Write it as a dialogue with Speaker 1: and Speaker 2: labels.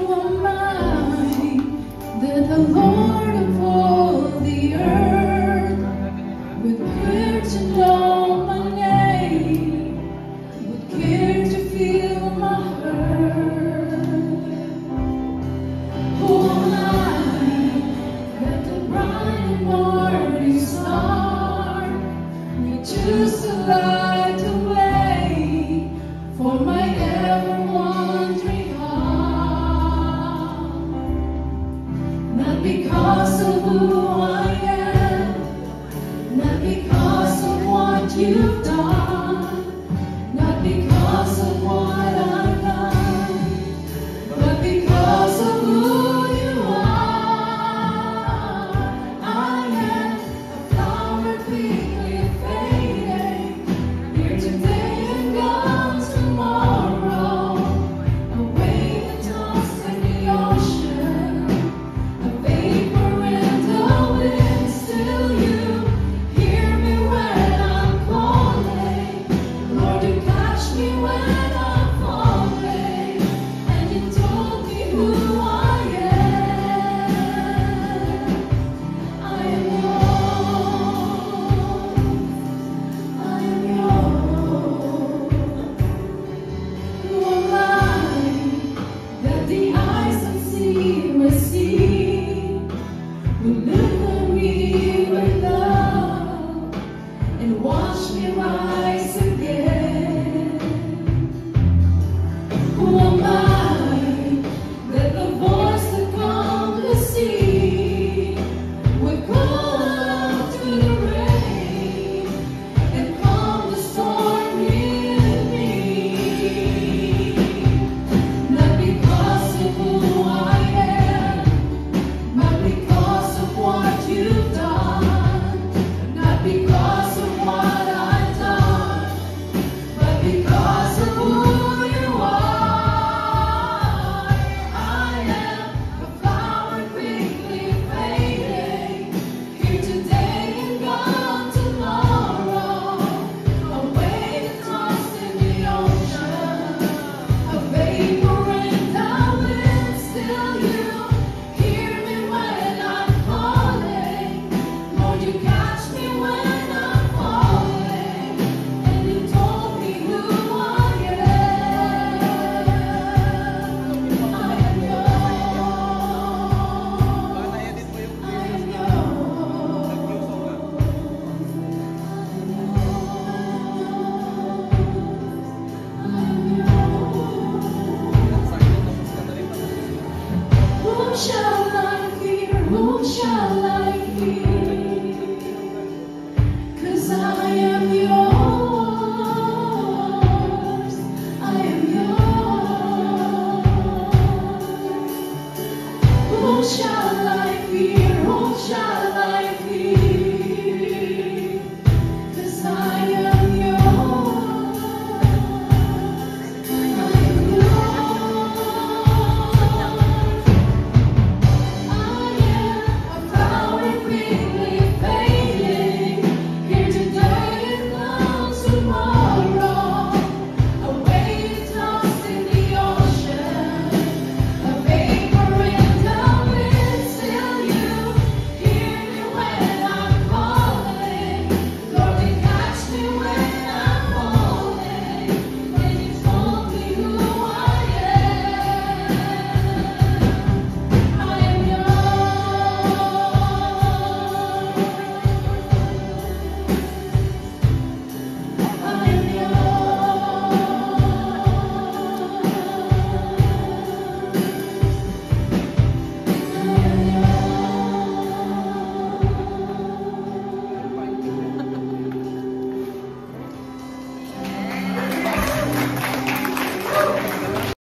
Speaker 1: Who am I that the Lord of all the earth would care to know my name, would care to feel my hurt? Who am I that the bright and morning star would choose to light the way for my ever-wandering heart? Not because of who I am, not because of what you've done, not because of what I've done, but because of who you are. I am a flower quickly fading, here today and gone tomorrow, away and tossed in the ocean, a vapor in the wind. Still you hear me when I'm calling, Lord, you catch me when I'm falling, and you told me who I am. I am yours. Who am I that the eyes unseen will see, will look on me with love and watch me rise again? Who am I that the voice that calmed the sea would call out to the rain and calm the storm in me? Not because of who I am, not because of what you've done, not because of what I've done, but because of who you are. I am a flower quickly fading, here today and gone tomorrow, away and tossed in the ocean, a vapor in the wind. Still you hear me when I'm calling, Lord, you catch me when I'm falling, and you told me who I am. I am yours. I am yours. Who shall